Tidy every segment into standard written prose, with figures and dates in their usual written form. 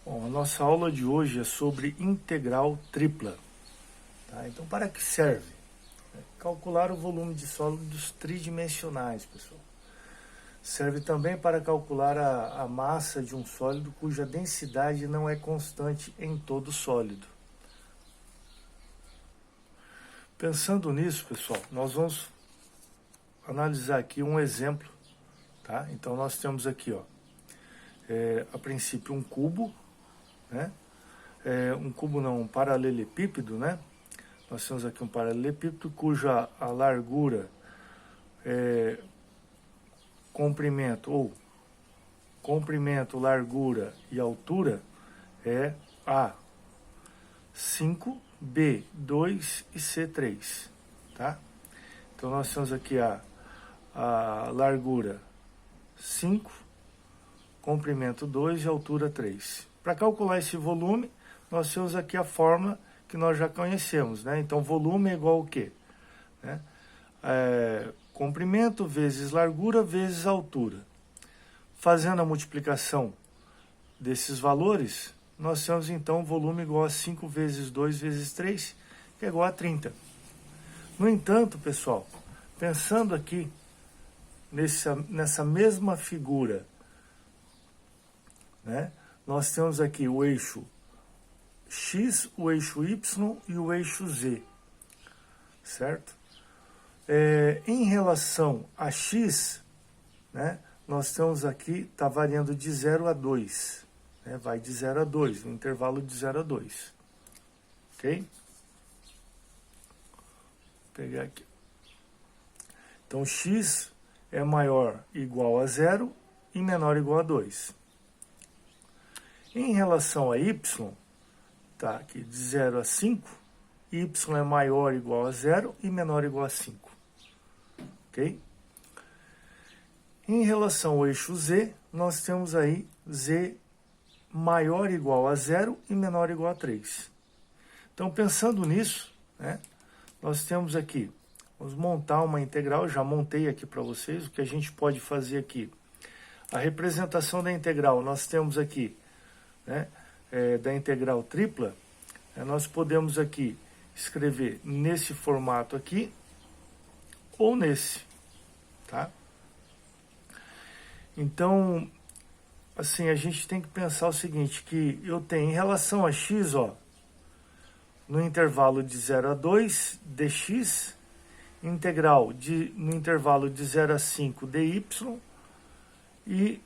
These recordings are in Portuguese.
Bom, a nossa aula de hoje é sobre integral tripla. Tá? Então, para que serve? Calcular o volume de sólidos tridimensionais, pessoal. Serve também para calcular a massa de um sólido cuja densidade não é constante em todo sólido. Pensando nisso, pessoal, nós vamos analisar aqui um exemplo. Tá? Então, nós temos aqui, a princípio, um cubo, né? Um paralelepípedo, né? Nós temos aqui um paralelepípedo cuja a largura, comprimento, largura e altura é A, 5, B, 2 e C, 3, tá? Então, nós temos aqui a largura 5, comprimento 2 e altura 3. Para calcular esse volume, nós temos aqui a fórmula que nós já conhecemos, né? Então, volume é igual ao quê? Né? Comprimento vezes largura vezes altura. Fazendo a multiplicação desses valores, nós temos então volume igual a 5 vezes 2 vezes 3, que é igual a 30. No entanto, pessoal, pensando aqui nessa mesma figura, né? Nós temos aqui o eixo X, o eixo Y e o eixo Z, certo? Em relação a X, né, nós temos aqui, está variando de 0 a 2, né, vai de 0 a 2, no intervalo de 0 a 2, ok? Vou pegar aqui. Então, X é maior ou igual a 0 e menor ou igual a 2. Em relação a Y, tá aqui de 0 a 5, y é maior ou igual a 0 e menor ou igual a 5. Ok? Em relação ao eixo Z, nós temos aí Z maior ou igual a 0 e menor ou igual a 3. Então, pensando nisso, né, nós temos aqui, vamos montar uma integral, já montei aqui para vocês, o que a gente pode fazer aqui. A representação da integral, nós temos aqui, né, da integral tripla, nós podemos aqui escrever nesse formato aqui ou nesse, tá? Então, assim, a gente tem que pensar o seguinte, que eu tenho em relação a x, no intervalo de 0 a 2, dx, integral no intervalo de 0 a 5, dy, e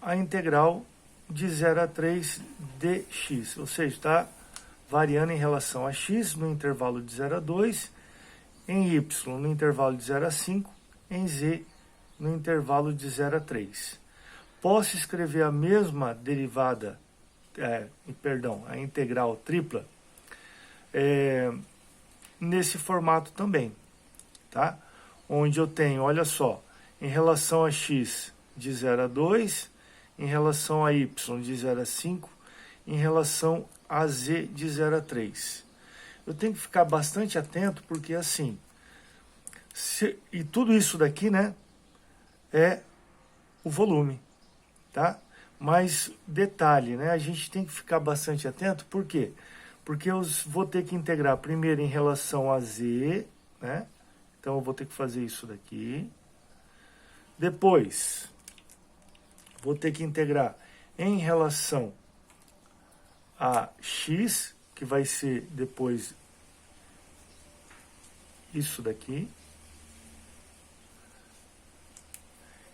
a integral de 0 a 3 dx, ou seja, está variando em relação a x no intervalo de 0 a 2, em y no intervalo de 0 a 5, em z no intervalo de 0 a 3. Posso escrever a mesma derivada, a integral tripla, nesse formato também, tá? Onde eu tenho, olha só, em relação a x de 0 a 2, em relação a y de 0 a 5, em relação a z de 0 a 3. Eu tenho que ficar bastante atento, porque assim, e tudo isso daqui, né, é o volume, tá? Mas detalhe, né, a gente tem que ficar bastante atento, por quê? Porque eu vou ter que integrar primeiro em relação a z, né? Então eu vou ter que fazer isso daqui. Depois, vou ter que integrar em relação a x, que vai ser depois isso daqui.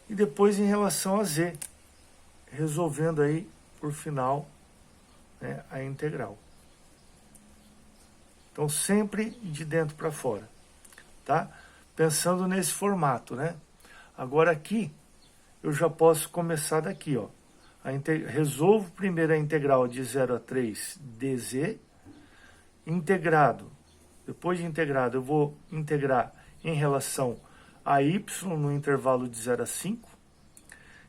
E depois em relação a z, resolvendo aí, por final, né, a integral. Então, sempre de dentro para fora, tá? Pensando nesse formato, né? Agora aqui, eu já posso começar daqui, resolvo primeiro a integral de 0 a 3 dz, integrado. Depois de integrado, eu vou integrar em relação a y no intervalo de 0 a 5.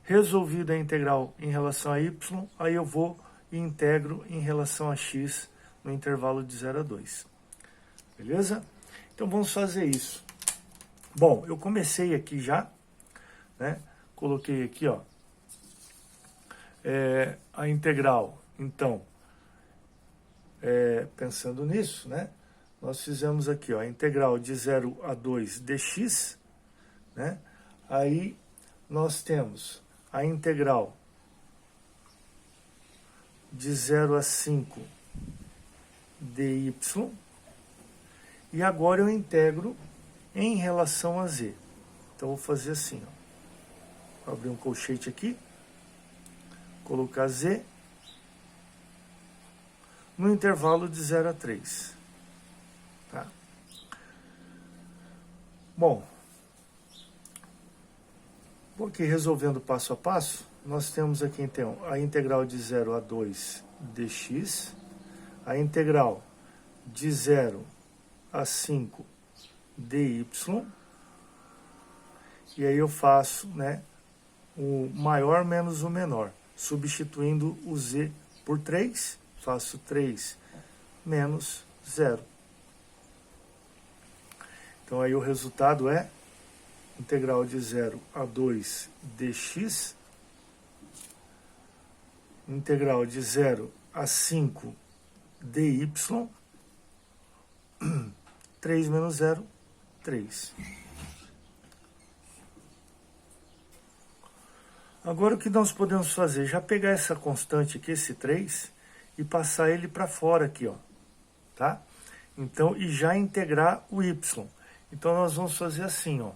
Resolvida a integral em relação a y, aí eu vou e integro em relação a x no intervalo de 0 a 2. Beleza? Então vamos fazer isso. Bom, eu comecei aqui já, né? Coloquei aqui, a integral Então, pensando nisso, né, nós fizemos aqui, ó, a integral de 0 a 2 dx, né? Aí nós temos a integral de 0 a 5 dy, e agora eu integro em relação a z. Então, eu vou fazer assim, ó. Vou abrir um colchete aqui, colocar z no intervalo de 0 a 3. Tá? Bom, vou aqui resolvendo passo a passo. Nós temos aqui, então, a integral de 0 a 2 dx, a integral de 0 a 5 dy, e aí eu faço, né, o maior menos o menor, substituindo o z por 3, faço 3 menos 0. Então aí o resultado é integral de 0 a 2 dx, integral de 0 a 5 dy, 3 menos 0, 3. Agora o que nós podemos fazer? Já pegar essa constante aqui, esse 3, e passar ele para fora aqui, ó. Tá? Então, e já integrar o y. Então, nós vamos fazer assim, ó.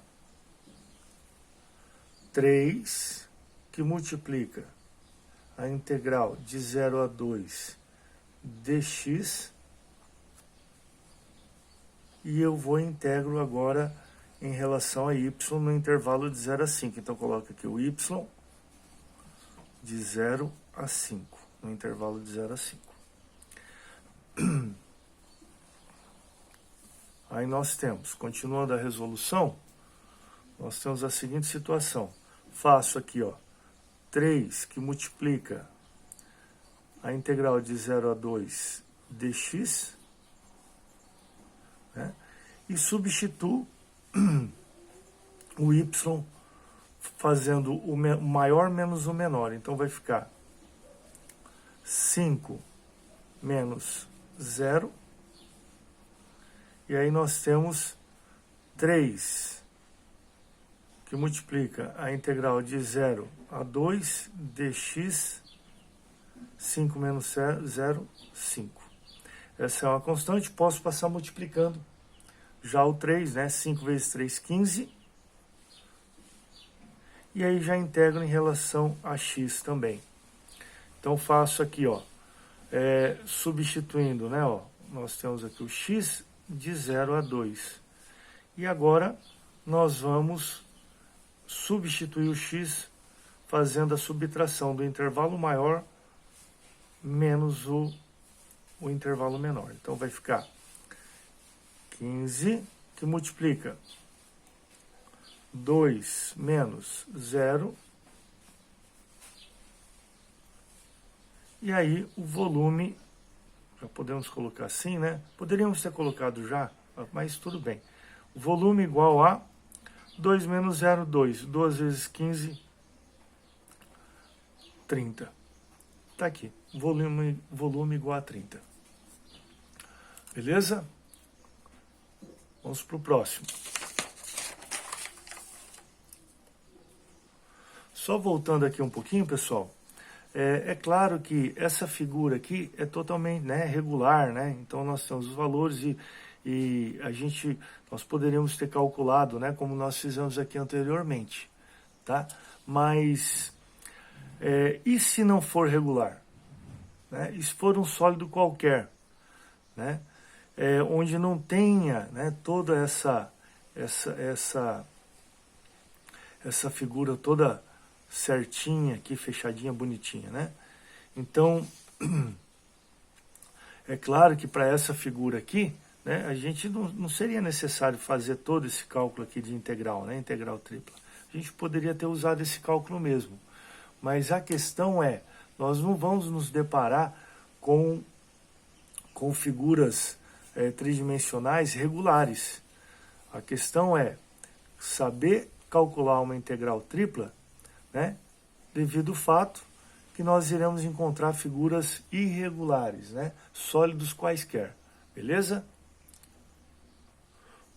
3, que multiplica a integral de 0 a 2 dx, e eu vou integro agora em relação a y no intervalo de 0 a 5. Então, coloco aqui o y de 0 a 5, no intervalo de 0 a 5. Aí nós temos, continuando a resolução, nós temos a seguinte situação. Faço aqui, ó, 3 que multiplica a integral de 0 a 2 dx, né, e substituo o y fazendo o maior menos o menor. Então, vai ficar 5 menos 0. E aí nós temos 3, que multiplica a integral de 0 a 2 dx, 5 menos 0, 5. Essa é uma constante, posso passar multiplicando. Já o 3, né? 5 vezes 3, 15. E aí já integro em relação a x também. Então, faço aqui, ó, substituindo, né, ó, nós temos aqui o x de 0 a 2. E agora, nós vamos substituir o x fazendo a subtração do intervalo maior menos o intervalo menor. Então, vai ficar 15, que multiplica 2 menos 0. E aí o volume, já podemos colocar assim, né? Poderíamos ter colocado já, mas tudo bem. O volume igual a 2 menos 0, 2. 2 vezes 15, 30. Tá aqui, volume igual a 30. Beleza? Vamos para o próximo. Só voltando aqui um pouquinho, pessoal, é claro que essa figura aqui é totalmente, né, regular, né? Então, nós temos os valores e nós poderíamos ter calculado, né, como nós fizemos aqui anteriormente, tá? Mas, e se não for regular? Né? E se for um sólido qualquer, né? Onde não tenha, né, toda essa figura toda certinha aqui, fechadinha, bonitinha, né? Então, é claro que para essa figura aqui, né, a gente não seria necessário fazer todo esse cálculo aqui de integral, né, integral tripla. A gente poderia ter usado esse cálculo mesmo. Mas a questão é, nós não vamos nos deparar com figuras tridimensionais regulares. A questão é saber calcular uma integral tripla, né, devido ao fato que nós iremos encontrar figuras irregulares, né? Sólidos quaisquer, beleza?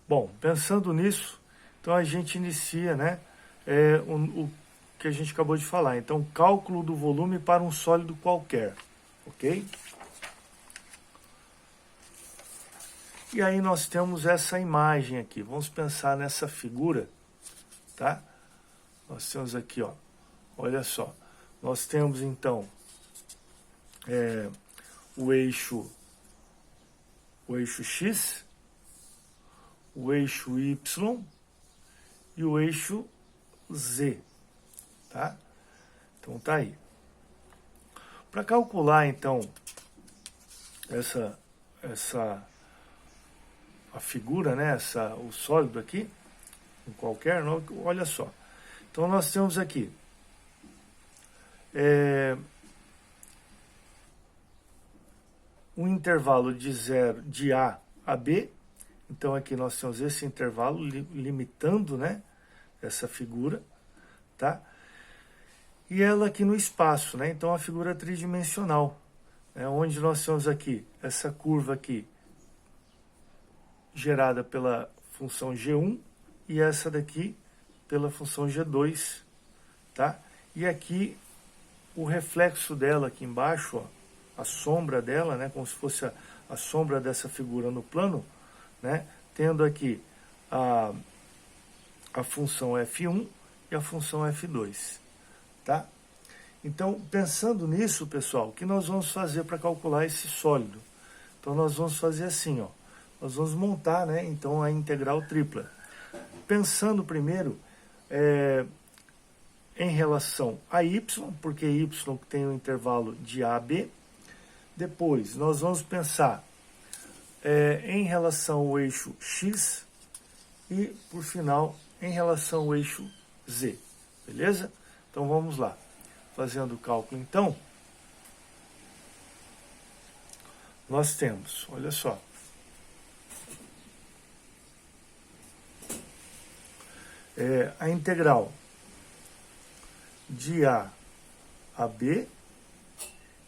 Bom, pensando nisso, então a gente inicia, né, o que a gente acabou de falar. Então, cálculo do volume para um sólido qualquer, ok? E aí nós temos essa imagem aqui. Vamos pensar nessa figura, tá? Nós temos aqui, ó, olha só. Nós temos, então, o eixo X, o eixo Y e o eixo Z, tá? Então, tá aí. Para calcular, então, a figura, né, o sólido aqui, em qualquer, olha só. Então, nós temos aqui um intervalo de A a B. Então, aqui nós temos esse intervalo limitando, né, essa figura, tá? E ela aqui no espaço, né? Então, a figura tridimensional, né, onde nós temos aqui essa curva aqui, gerada pela função G1 e essa daqui pela função G2, tá? E aqui o reflexo dela aqui embaixo, ó, a sombra dela, né, como se fosse a sombra dessa figura no plano, né, tendo aqui a função F1 e a função F2, tá? Então, pensando nisso, pessoal, o que nós vamos fazer para calcular esse sólido? Então, nós vamos fazer assim, ó. Nós vamos montar, né, então, a integral tripla. Pensando primeiro em relação a y, porque y tem um intervalo de a a b. Depois, nós vamos pensar em relação ao eixo x e, por final, em relação ao eixo z. Beleza? Então, vamos lá. Fazendo o cálculo, então, nós temos, olha só, a integral de A a B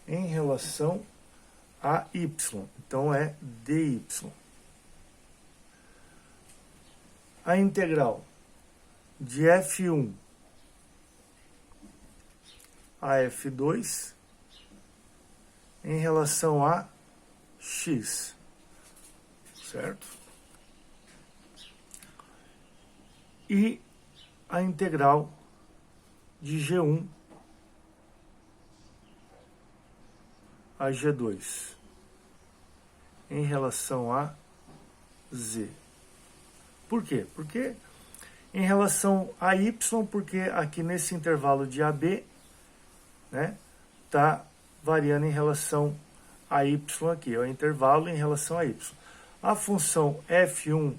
em relação a Y. Então, é dy. A integral de F1 a F2 em relação a x, certo? E a integral de G1 a G2 em relação a Z. Por quê? Porque em relação a Y, porque aqui nesse intervalo de AB, né, tá variando em relação a Y aqui, é o intervalo em relação a Y. A função F1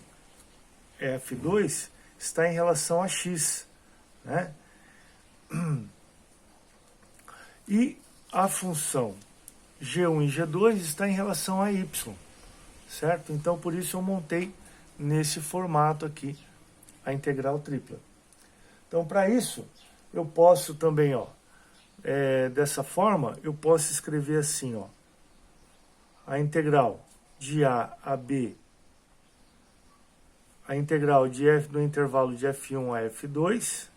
F2 está em relação a X, né? E a função G1 e G2 está em relação a Y, certo? Então, por isso eu montei nesse formato aqui a integral tripla. Então, para isso, eu posso também, ó, dessa forma, eu posso escrever assim, ó, a integral de A a B, a integral de F do intervalo de F1 a F2,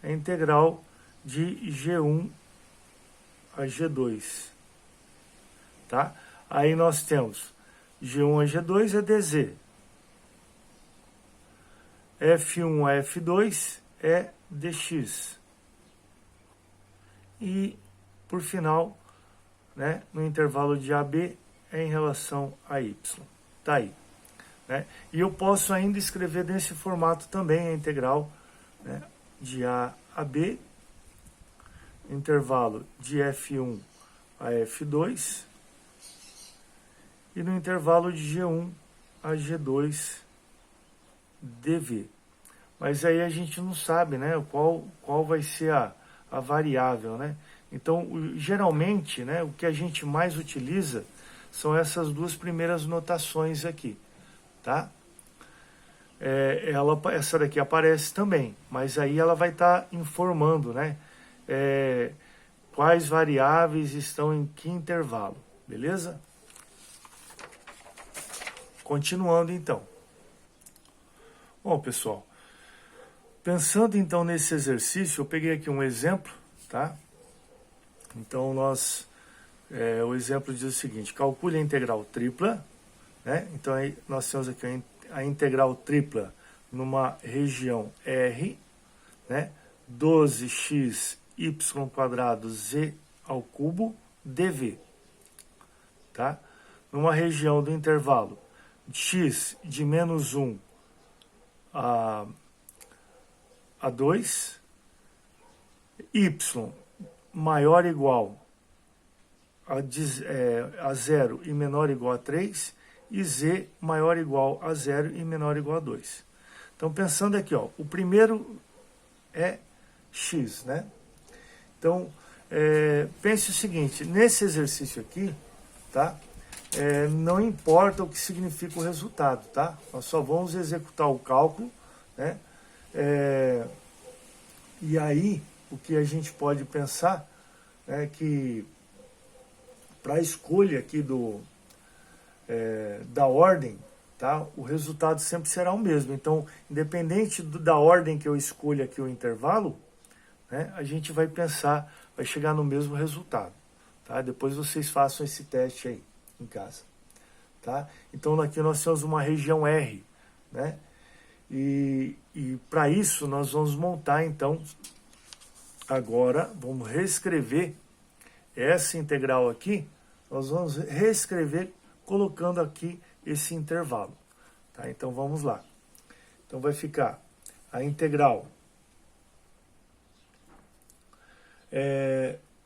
a integral de G1 a G2, tá? Aí nós temos G1 a G2 é dz, F1 a F2 é dx, e por final, né, no intervalo de AB é em relação a y, tá aí, né? E eu posso ainda escrever nesse formato também a integral, né, de A a B, intervalo de F1 a F2, e no intervalo de G1 a G2 dV. Mas aí a gente não sabe, né, qual vai ser a variável, né? Então, geralmente, né, o que a gente mais utiliza são essas duas primeiras notações aqui, tá? Essa daqui aparece também, mas aí ela vai estar informando, né, quais variáveis estão em que intervalo, beleza? Continuando então. Bom, pessoal, pensando então nesse exercício, eu peguei aqui um exemplo, tá? Então o exemplo diz o seguinte: calcule a integral tripla, né? Então aí nós temos aqui a integral tripla numa região R, né? 12x y² z ao cubo dv, tá? Numa região do intervalo x de menos 1 a 2, y maior ou igual a 0 e menor ou igual a 3, e z maior ou igual a 0 e menor ou igual a 2. Então, pensando aqui, ó, o primeiro é x, né? Então, pense o seguinte: nesse exercício aqui, tá? Não importa o que significa o resultado, tá? Nós só vamos executar o cálculo, né? E aí, o que a gente pode pensar é que para a escolha aqui da ordem, tá? O resultado sempre será o mesmo. Então, independente da ordem que eu escolha aqui o intervalo, né, a gente vai pensar, vai chegar no mesmo resultado, tá? Depois vocês façam esse teste aí em casa, tá? Então, aqui nós temos uma região R, né? E para isso nós vamos montar, então, agora, vamos reescrever essa integral aqui, nós vamos reescrever colocando aqui esse intervalo, tá? Então, vamos lá. Então, vai ficar a integral,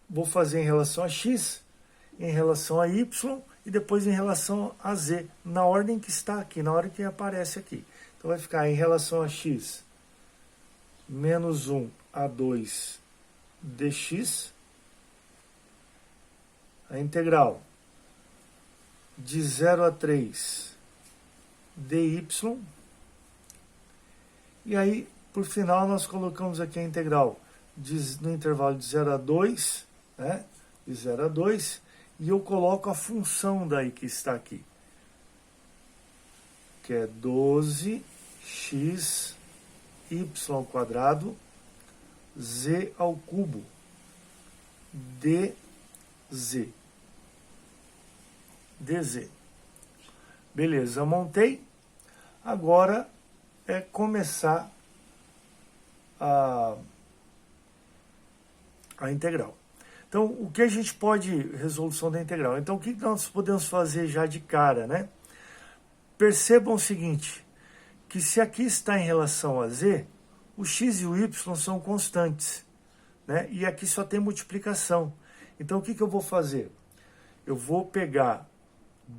vou fazer em relação a x, em relação a y e depois em relação a z, na ordem que está aqui, na ordem que aparece aqui. Então, vai ficar em relação a x, menos 1 a 2 dx, a integral de 0 a 3 dy, e aí, por final, nós colocamos aqui a integral no intervalo de 0 a 2, né? De 0 a 2, e eu coloco a função daí que está aqui, que é 12x y² z ao cubo dz. Beleza, montei. Agora é começar a integral. Então, o que a gente pode, resolução da integral? Então, o que nós podemos fazer já de cara, né? Percebam o seguinte, que se aqui está em relação a z, o x e o y são constantes, né? E aqui só tem multiplicação. Então, o que eu vou fazer? Eu vou pegar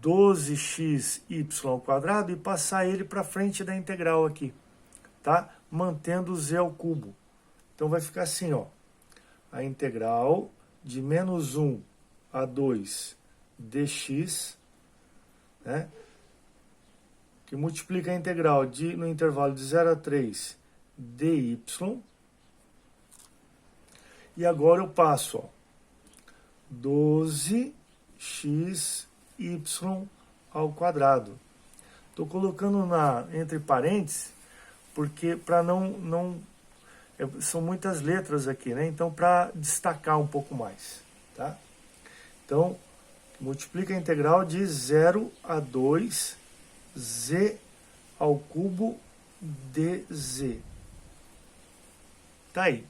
12x y² e passar ele para frente da integral aqui, tá? Mantendo o z ao cubo. Então, vai ficar assim, ó. A integral de menos 1 a 2 dx, né? Que multiplica a integral no intervalo de 0 a 3 dy. E agora eu passo, ó, 12x y². Estou colocando entre parênteses, porque para são muitas letras aqui, né? Então, para destacar um pouco mais, tá? Então, multiplica a integral de 0 a 2 z ao cubo dz. Tá aí.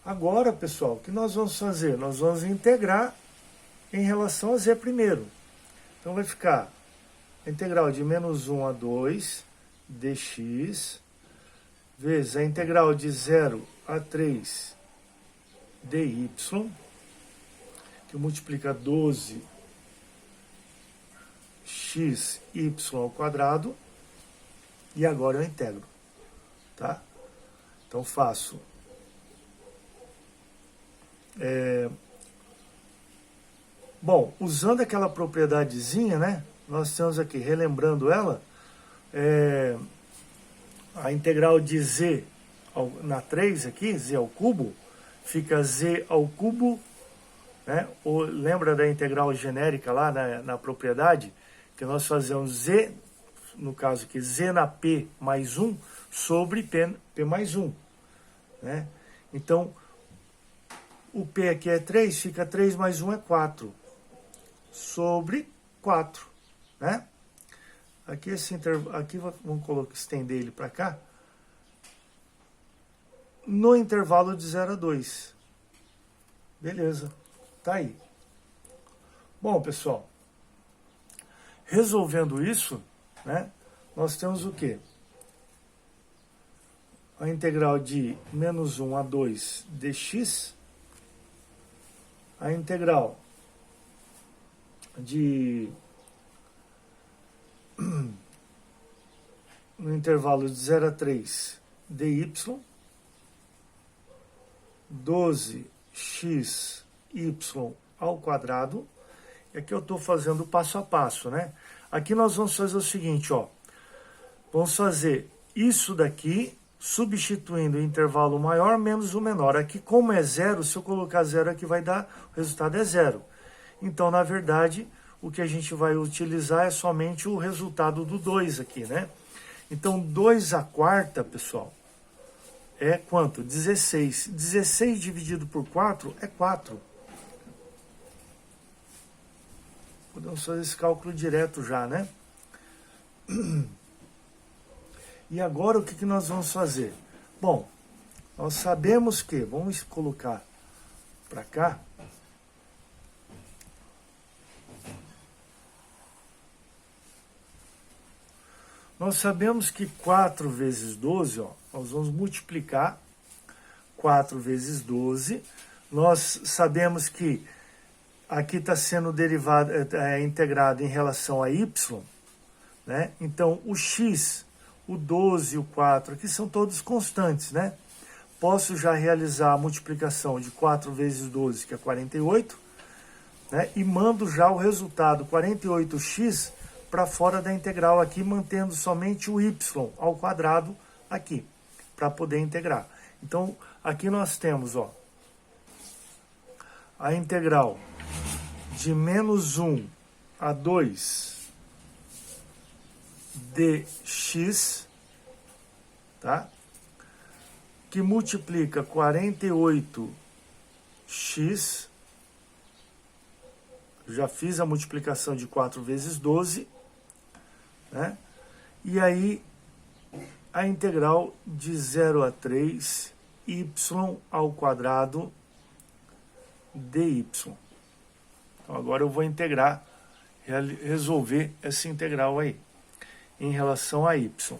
Agora, pessoal, o que nós vamos fazer? Nós vamos integrar em relação a z primeiro. Então, vai ficar a integral de menos 1 a 2 dx vezes a integral de 0 a 3 dy, que multiplica 12x y², e agora eu integro, tá? Então, faço bom, usando aquela propriedadezinha, né? Nós temos aqui, relembrando ela, a integral de z na 3 aqui, z ao cubo, fica z ao cubo, né? Ou, lembra da integral genérica lá na propriedade? Que nós fazemos z, no caso aqui, z na p mais 1 sobre p mais 1. Né? Então, o p aqui é 3, fica 3 mais 1 é 4, sobre 4. Né? Aqui, aqui vamos estender ele para cá, no intervalo de 0 a 2. Beleza, tá aí. Bom, pessoal, resolvendo isso, né, nós temos o quê? A integral de menos 1 a 2 dx, a integral de no intervalo de 0 a 3 dy, 12xy ao quadrado. E aqui eu estou fazendo passo a passo, né? Aqui nós vamos fazer o seguinte, ó. Vamos fazer isso daqui, substituindo o intervalo maior menos o menor. Aqui, como é zero, se eu colocar zero aqui vai dar, o resultado é zero. Então, na verdade, o que a gente vai utilizar é somente o resultado do 2 aqui, né? Então, 2 à quarta, pessoal, é quanto? 16. 16 dividido por 4 é 4. Podemos fazer esse cálculo direto já, né? E agora o que nós vamos fazer? Bom, nós sabemos que, vamos colocar para cá, nós sabemos que 4 vezes 12, ó, nós vamos multiplicar 4 vezes 12. Nós sabemos que aqui está sendo derivado, integrado em relação a y, né? Então, o x, o 12 e o 4 aqui são todos constantes, né? Posso já realizar a multiplicação de 4 vezes 12, que é 48, né? E mando já o resultado, 48x, para fora da integral aqui, mantendo somente o y ao quadrado aqui, para poder integrar. Então, aqui nós temos, ó, a integral de menos 1 a 2 dx, tá? Que multiplica 48x, já fiz a multiplicação de 4 vezes 12, né? E aí, a integral de 0 a 3 y ao quadrado dy. Então, agora eu vou integrar, resolver essa integral aí, em relação a y.